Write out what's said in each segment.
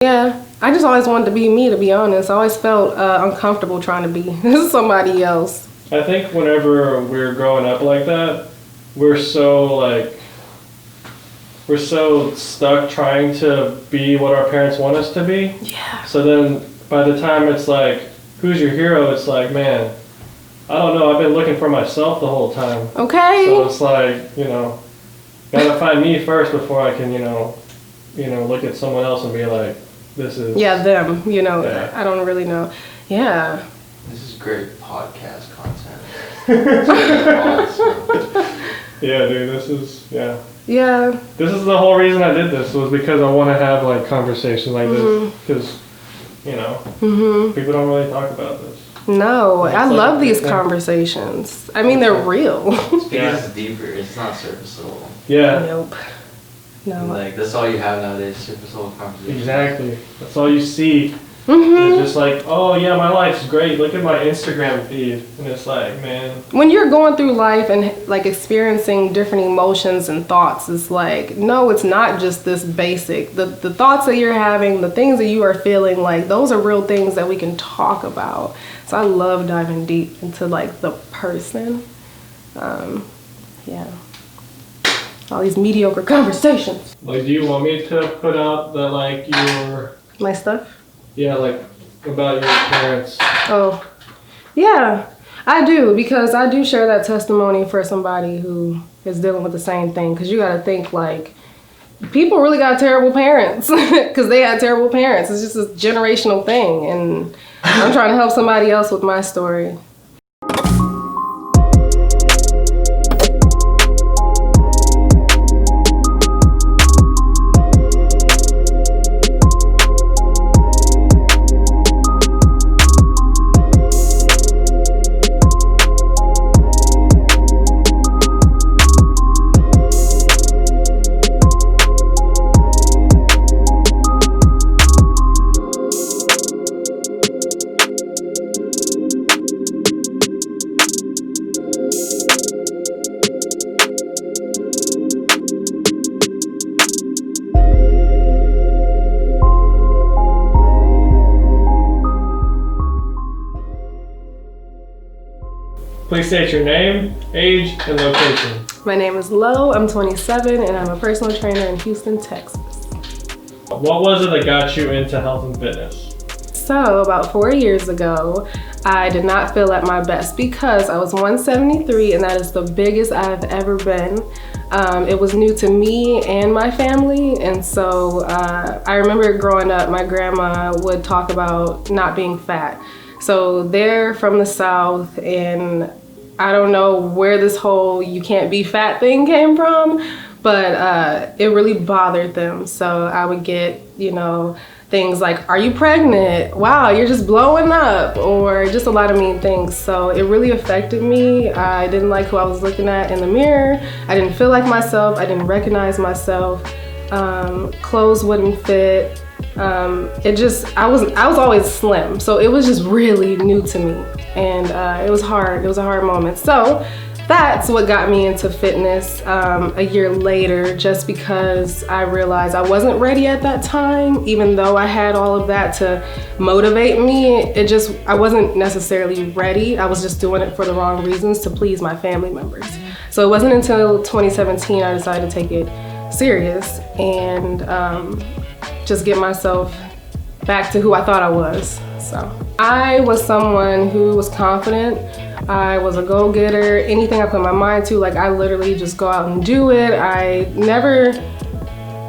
Yeah, I just always wanted to be me, to be honest. I always felt uncomfortable trying to be somebody else. I think whenever we're growing up like that, we're so stuck trying to be what our parents want us to be. Yeah. So then by the time it's like, who's your hero? It's like, man, I don't know. I've been looking for myself the whole time. Okay. So it's like, gotta find me first before I can, look at someone else and be like, this is... Yeah, them, Yeah. I don't really know. Yeah. This is great podcast content. Awesome. Yeah, dude, this is, yeah. Yeah. This is the whole reason I did this, was because I want to have, like, conversations like this. Because, people don't really talk about this. No, I like love these thing. conversations. I mean, they're real. Because it's deeper. It's not surface level. Yeah. Nope. No. Like, that's all you have nowadays, surface level conversations. Exactly. That's all you see. Mm-hmm. It's just like, oh yeah, my life's great. Look at my Instagram feed. And it's like, man. When you're going through life and like experiencing different emotions and thoughts, it's like, no, it's not just this basic. The thoughts that you're having, the things that you are feeling, like those are real things that we can talk about. So I love diving deep into like the person. Yeah. All these mediocre conversations. Like, do you want me to put out the, like, My stuff? yeah, like, about your parents? Oh, yeah, I do, because I do share that testimony for somebody who is dealing with the same thing. Because you got to think, like, people really got terrible parents because they had terrible parents. It's just a generational thing. And I'm trying to help somebody else with my story. Please state your name, age, and location. My name is Lo, I'm 27, and I'm a personal trainer in Houston, Texas. What was it that got you into health and fitness? So about 4 years ago, I did not feel at my best because I was 173, and that is the biggest I've ever been. It was new to me and my family, and so I remember growing up, my grandma would talk about not being fat. So they're from the South, and I don't know where this whole you can't be fat thing came from, but it really bothered them. So I would get, things like, are you pregnant? Wow, you're just blowing up, or just a lot of mean things. So it really affected me. I didn't like who I was looking at in the mirror. I didn't feel like myself. I didn't recognize myself. Clothes wouldn't fit. I was always slim, so it was just really new to me, and it was hard. It was a hard moment. So that's what got me into fitness a year later, just because I realized I wasn't ready at that time. Even though I had all of that to motivate me, I wasn't necessarily ready. I was just doing it for the wrong reasons, to please my family members. So it wasn't until 2017 I decided to take it serious and just get myself back to who I thought I was. So I was someone who was confident. I was a go-getter. Anything I put my mind to, like, I literally just go out and do it. I never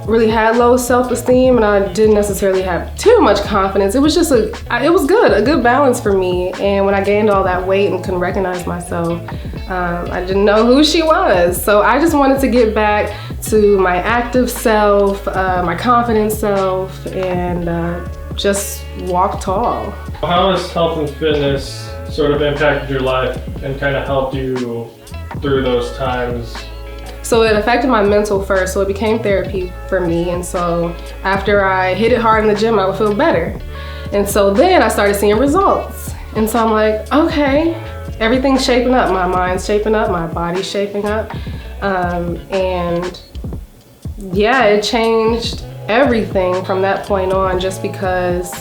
really had low self-esteem, and I didn't necessarily have too much confidence. It was just a good balance for me. And when I gained all that weight and couldn't recognize myself, I didn't know who she was. So I just wanted to get back to my active self, my confident self, and just walk tall. How has health and fitness sort of impacted your life and kind of helped you through those times? So it affected my mental first, so it became therapy for me. And so after I hit it hard in the gym, I would feel better. And so then I started seeing results. And so I'm like, okay, everything's shaping up. My mind's shaping up, my body's shaping up. And yeah, it changed everything from that point on, just because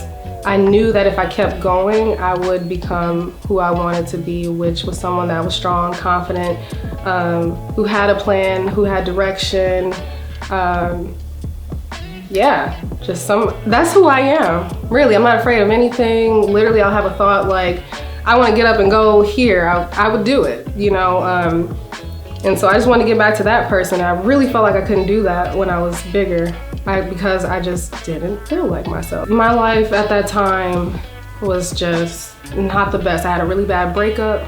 I knew that if I kept going, I would become who I wanted to be, which was someone that was strong, confident, who had a plan, who had direction. Yeah, that's who I am. Really, I'm not afraid of anything. Literally, I'll have a thought like, I want to get up and go here. I would do it, you know? And so I just want to get back to that person. I really felt like I couldn't do that when I was bigger because I just didn't feel like myself. My life at that time was just not the best. I had a really bad breakup.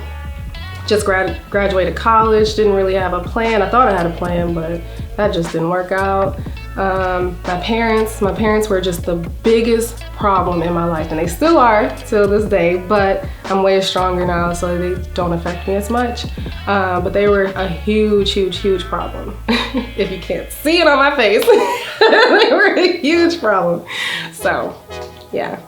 Just graduated college, didn't really have a plan. I thought I had a plan, but that just didn't work out. My parents were just the biggest problem in my life, and they still are till this day, but I'm way stronger now, so they don't affect me as much. But they were a huge, huge, huge problem. If you can't see it on my face, they were a huge problem. So, yeah.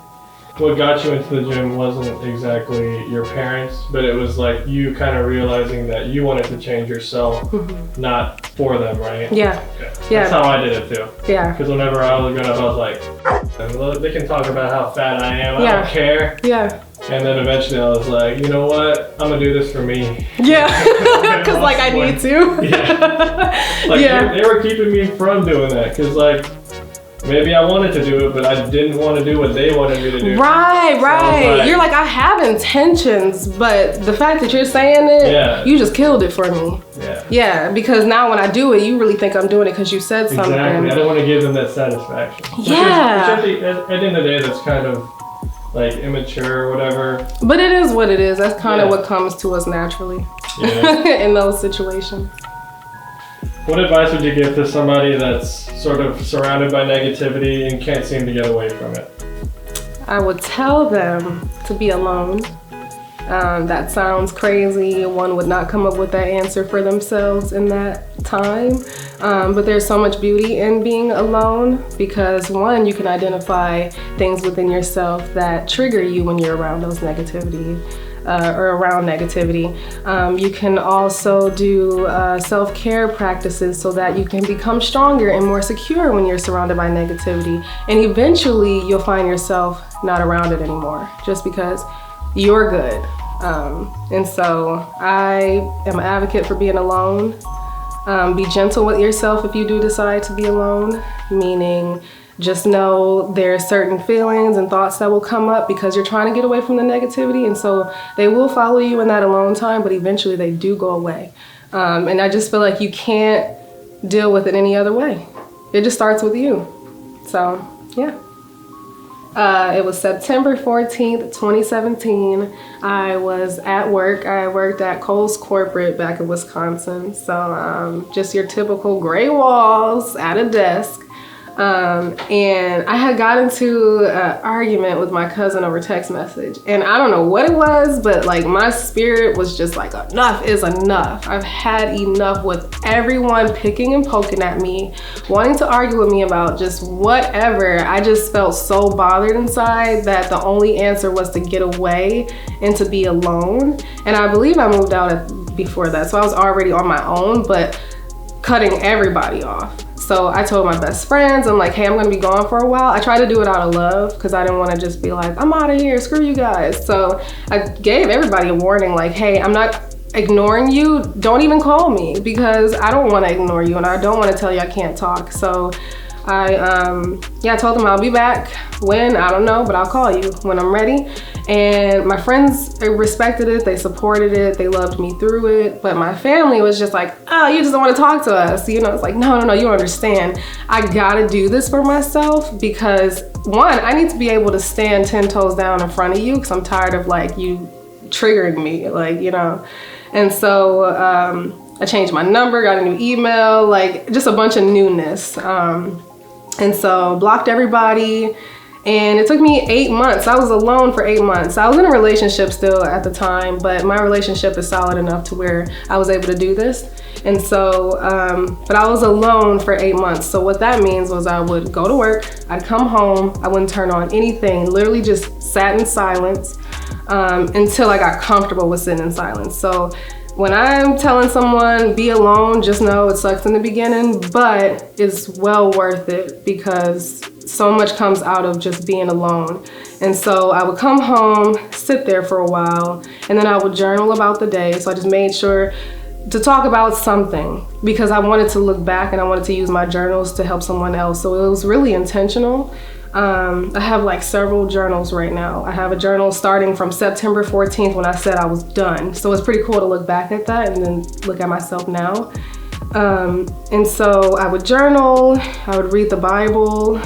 What got you into the gym wasn't exactly your parents, but it was like you kind of realizing that you wanted to change yourself, not for them, right? Yeah. Okay. Yeah. That's how I did it too. Yeah. Because whenever I was growing up, I was like, they can talk about how fat I am, I don't care. Yeah. And then eventually I was like, you know what? I'm gonna do this for me. Yeah. Because like I need to. Yeah. Like they were keeping me from doing that because like, maybe I wanted to do it, but I didn't want to do what they wanted me to do. Right. So You're like, I have intentions, but the fact that you're saying it, you just killed it for me. Yeah. Yeah, because now when I do it, you really think I'm doing it because you said something. Exactly. I don't want to give them that satisfaction. Yeah. Which at the end of the day, that's kind of like immature or whatever. But it is what it is. That's kind of what comes to us naturally in those situations. What advice would you give to somebody that's sort of surrounded by negativity and can't seem to get away from it? I would tell them to be alone. That sounds crazy. One would not come up with that answer for themselves in that time. But there's so much beauty in being alone because one, you can identify things within yourself that trigger you when you're around those negativity. You can also do self-care practices so that you can become stronger and more secure when you're surrounded by negativity. And eventually you'll find yourself not around it anymore just because you're good. And so I am an advocate for being alone. Be gentle with yourself if you do decide to be alone, meaning just know there are certain feelings and thoughts that will come up because you're trying to get away from the negativity, and so they will follow you in that alone time, but eventually they do go away. And I just feel like you can't deal with it any other way. It just starts with you. So, yeah. It was September 14th, 2017. I was at work. I worked at Kohl's Corporate back in Wisconsin. So just your typical gray walls at a desk. And I had got into an argument with my cousin over text message, and I don't know what it was, but like my spirit was just like, enough is enough. I've had enough with everyone picking and poking at me, wanting to argue with me about just whatever. I just felt so bothered inside that the only answer was to get away and to be alone. And I believe I moved out before that, so I was already on my own, but cutting everybody off. So I told my best friends, I'm like, hey, I'm gonna be gone for a while. I tried to do it out of love because I didn't want to just be like, I'm out of here, screw you guys. So I gave everybody a warning like, hey, I'm not ignoring you. Don't even call me because I don't want to ignore you and I don't want to tell you I can't talk. So I told them I'll be back when, I don't know, but I'll call you when I'm ready. And my friends respected it, they supported it, they loved me through it. But my family was just like, oh, you just don't want to talk to us. You know, it's like, no, you don't understand. I gotta do this for myself because one, I need to be able to stand 10 toes down in front of you because I'm tired of like you triggering me, like, you know. And so I changed my number, got a new email, like just a bunch of newness. And so blocked everybody, and it took me 8 months. I was alone for 8 months. I was in a relationship still at the time, but my relationship is solid enough to where I was able to do this. And so, but I was alone for 8 months. So what that means was I would go to work, I'd come home, I wouldn't turn on anything, literally just sat in silence until I got comfortable with sitting in silence. So when I'm telling someone be alone, just know it sucks in the beginning, but it's well worth it because so much comes out of just being alone. And so I would come home, sit there for a while, and then I would journal about the day. So I just made sure to talk about something because I wanted to look back and I wanted to use my journals to help someone else. So it was really intentional. I have like several journals right now. I have a journal starting from September 14th when I said I was done. So it's pretty cool to look back at that and then look at myself now. And so I would journal, I would read the Bible,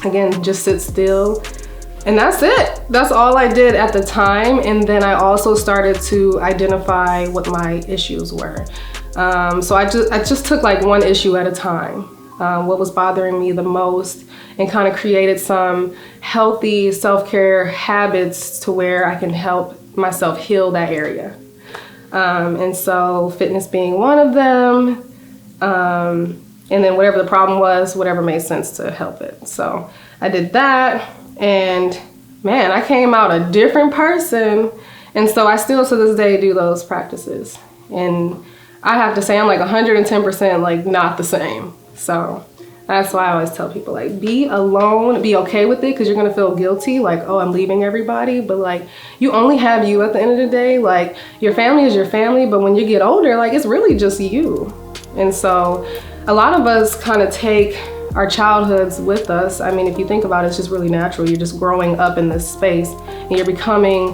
again, just sit still. And that's it. That's all I did at the time. And then I also started to identify what my issues were. So I just took like one issue at a time. What was bothering me the most, and kind of created some healthy self-care habits to where I can help myself heal that area. And so fitness being one of them, and then whatever the problem was, whatever made sense to help it. So I did that, and man, I came out a different person. And so I still to this day do those practices. And I have to say I'm like 110% like not the same. So that's why I always tell people, like, be alone, be okay with it, because you're gonna feel guilty, like, oh, I'm leaving everybody. But like, you only have you at the end of the day. Like, your family is your family, but when you get older, like, it's really just you. And so a lot of us kind of take our childhoods with us. I mean, if you think about it, it's just really natural. You're just growing up in this space and you're becoming,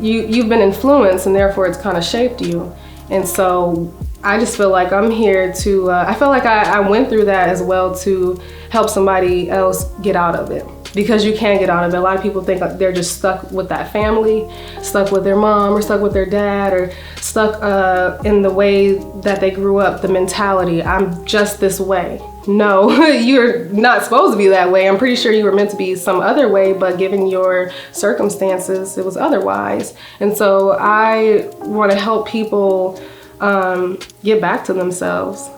you've been influenced, and therefore it's kind of shaped you. And so I just feel like I'm here to, I feel like I went through that as well to help somebody else get out of it, because you can get out of it. A lot of people think they're just stuck with that family, stuck with their mom or stuck with their dad, or stuck in the way that they grew up, the mentality, I'm just this way. No, you're not supposed to be that way. I'm pretty sure you were meant to be some other way, but given your circumstances, it was otherwise. And so I want to help people get back to themselves,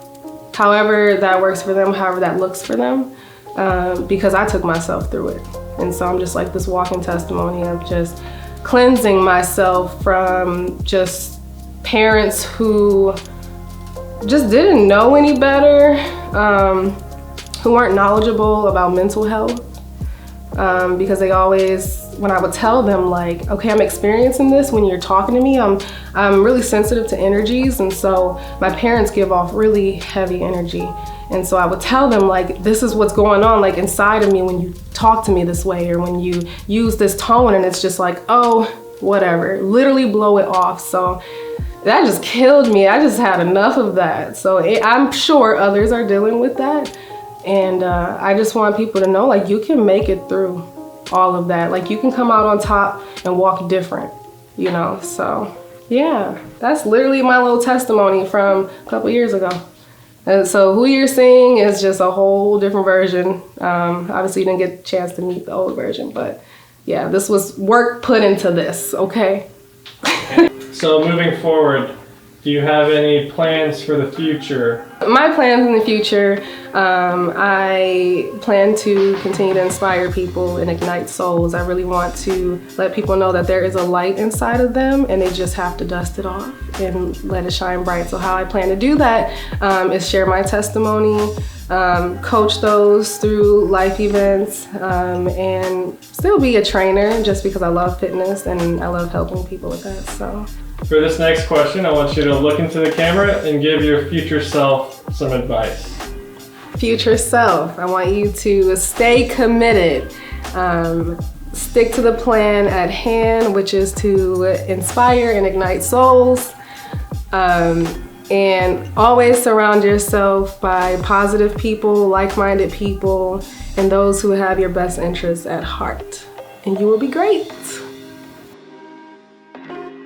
however that works for them, however that looks for them, because I took myself through it. And so I'm just like this walking testimony of just cleansing myself from just parents who just didn't know any better, who weren't knowledgeable about mental health, because they always, when I would tell them like, okay, I'm experiencing this when you're talking to me, I'm really sensitive to energies, and so my parents give off really heavy energy. And so I would tell them like, this is what's going on like inside of me when you talk to me this way, or when you use this tone, and it's just like, oh, whatever, literally blow it off. So that just killed me. I just had enough of that. So I'm sure others are dealing with that. And I just want people to know, like, you can make it through all of that. Like, you can come out on top and walk different, you know? So yeah, that's literally my little testimony from a couple years ago. And so who you're seeing is just a whole different version. Obviously you didn't get a chance to meet the old version, but yeah, this was work put into this, okay? So moving forward, do you have any plans for the future? My plans in the future, I plan to continue to inspire people and ignite souls. I really want to let people know that there is a light inside of them, and they just have to dust it off and let it shine bright. So how I plan to do that is share my testimony, coach those through life events, and still be a trainer just because I love fitness and I love helping people with that. So for this next question, I want you to look into the camera and give your future self some advice. Future self, I want you to stay committed. Stick to the plan at hand, which is to inspire and ignite souls. And always surround yourself by positive people, like-minded people, and those who have your best interests at heart. And you will be great.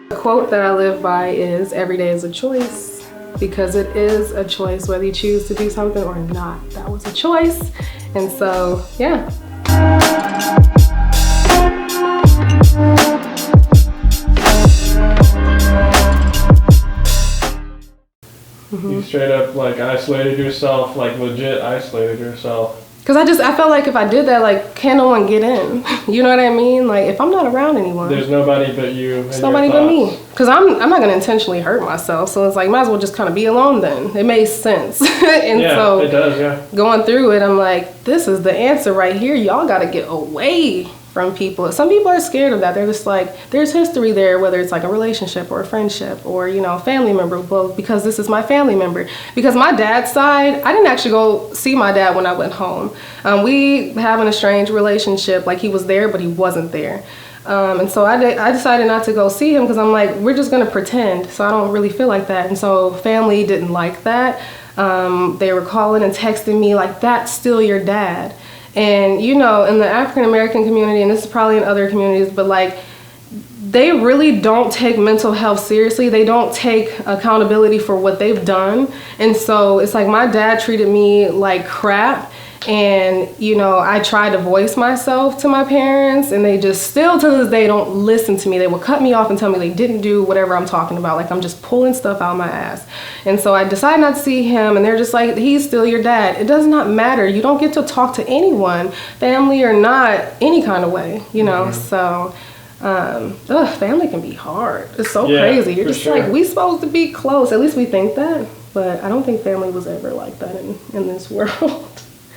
The quote that I live by is, every day is a choice, because it is a choice whether you choose to do something or not. That was a choice. And so, yeah. You straight up like isolated yourself, like legit isolated yourself. Because I felt like if I did that, like, can no one get in? You know what I mean? Like, if I'm not around anyone. There's nobody but you. There's nobody but me. Because I'm not going to intentionally hurt myself. So it's like, might as well just kind of be alone then. It made sense. And yeah, so it does, yeah. Going through it, I'm like, this is the answer right here. Y'all got to get away from people. Some people are scared of that. They're just like, there's history there, whether it's like a relationship or a friendship or, you know, a family member. Well, because this is my family member. Because my dad's side, I didn't actually go see my dad when I went home. We have an estranged relationship. Like, he was there, but he wasn't there. And so I decided not to go see him because I'm like, we're just going to pretend. So I don't really feel like that. And so family didn't like that. They were calling and texting me like, that's still your dad. And, you know, in the African-American community, and this is probably in other communities, but like, they really don't take mental health seriously. They don't take accountability for what they've done. And so it's like my dad treated me like crap. And, you know, I tried to voice myself to my parents, and they just still to this day don't listen to me. They will cut me off and tell me they didn't do whatever I'm talking about. Like, I'm just pulling stuff out of my ass. And so I decided not to see him, and they're just like, he's still your dad. It does not matter. You don't get to talk to anyone, family or not, any kind of way, you know? So, family can be hard. It's so crazy. You're just like, we supposed to be close. At least we think that. But I don't think family was ever like that in this world.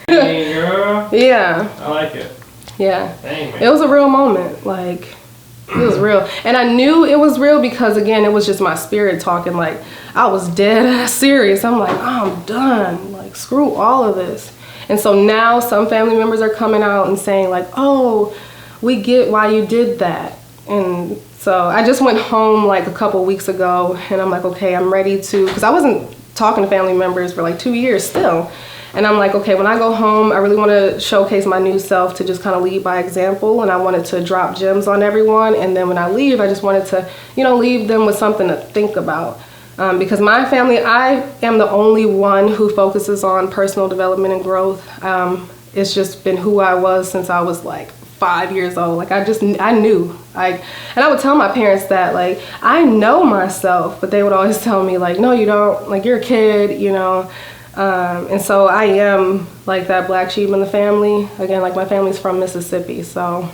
Hey, girl. Yeah. I like it. Yeah. Dang, man. It was a real moment. Like, it was real. And I knew it was real because, again, it was just my spirit talking. Like, I was dead ass serious. I'm like, oh, I'm done. Like, screw all of this. And so now some family members are coming out and saying, like, oh, we get why you did that. And so I just went home like a couple weeks ago, and I'm like, okay, I'm ready to, because I wasn't talking to family members for like 2 years still. And I'm like, okay, when I go home, I really want to showcase my new self, to just kind of lead by example. And I wanted to drop gems on everyone. And then when I leave, I just wanted to, you know, leave them with something to think about. Because my family, I am the only one who focuses on personal development and growth. It's just been who I was since I was like 5 years old. Like, I knew. And I would tell my parents that, like, I know myself, but they would always tell me, like, no, you don't. Like, you're a kid, you know. And so I am like that black sheep in the family. Again, like, my family's from Mississippi, so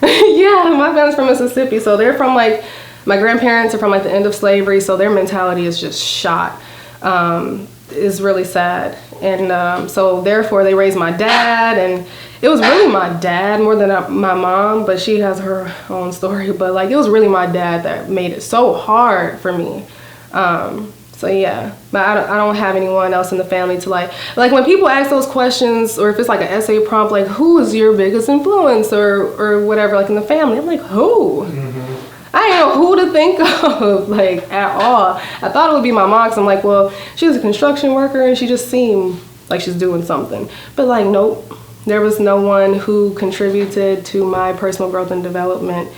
yeah, my family's from Mississippi. So they're from, like, my grandparents are from like the end of slavery, so their mentality is just shot. Is really sad. And so therefore they raised my dad, and it was really my dad more than my mom, but she has her own story. But like, it was really my dad that made it so hard for me. So yeah, but I don't have anyone else in the family to like when people ask those questions, or if it's like an essay prompt, like, who is your biggest influence or whatever, like in the family, I'm like, who? I didn't know who to think of, like, at all. I thought it would be my mom, because I'm like, well, she was a construction worker and she just seemed like she's doing something. But like, nope, there was no one who contributed to my personal growth and development.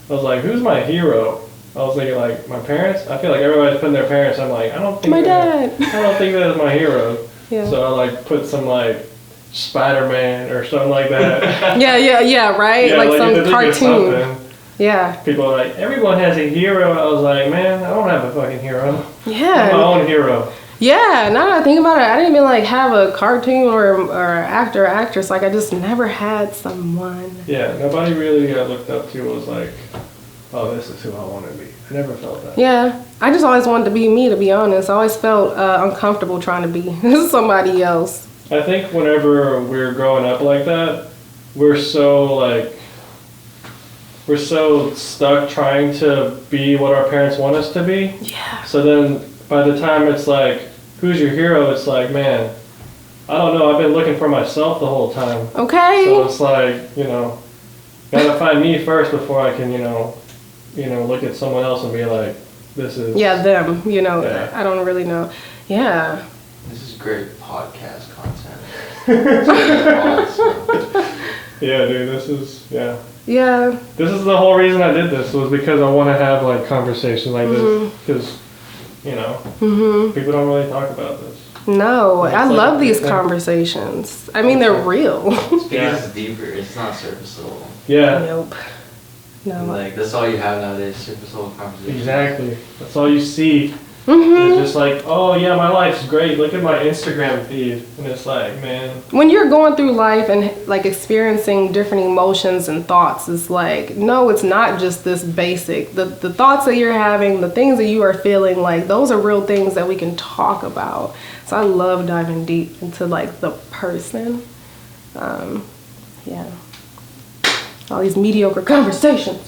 I was like, who's my hero? I was thinking, like, my parents. I feel like everybody's putting their parents. I'm like, I don't think that is my hero. Yeah. So I like put some like Spider-Man or something like that. yeah, right? Yeah, like some cartoon. Yeah. People are like, everyone has a hero. I was like, man, I don't have a fucking hero. Yeah. I'm my own hero. Yeah, now that I think about it, I didn't even like have a cartoon or actor or actress. Like, I just never had someone. Yeah, nobody really looked up to was like, oh, this is who I want to be. I never felt that. Yeah, I just always wanted to be me, to be honest. I always felt uncomfortable trying to be somebody else. I think whenever we're growing up like that, we're so stuck trying to be what our parents want us to be. Yeah. So then by the time it's like, who's your hero? It's like, man, I don't know. I've been looking for myself the whole time. Okay. So it's like, you know, gotta find me first before I can, you know, look at someone else and be like, this is... Yeah, them, you know. Yeah. I don't really know. Yeah. This is great podcast content. This is awesome. Yeah, dude, this is, yeah. Yeah. This is the whole reason I did this, was because I want to have, like, conversations like this. Because, you know, people don't really talk about this. No, I love these conversations. I mean, they're real. It's because it's deeper. It's not surface level. Yeah. Nope. No. Like, that's all you have nowadays, surface level conversations. Exactly. That's all you see. It's just like, oh yeah, my life's great. Look at my Instagram feed, and it's like, man. When you're going through life and like experiencing different emotions and thoughts, it's like, no, it's not just this basic. The thoughts that you're having, the things that you are feeling, like those are real things that we can talk about. So I love diving deep into like the person. Yeah. All these mediocre conversations.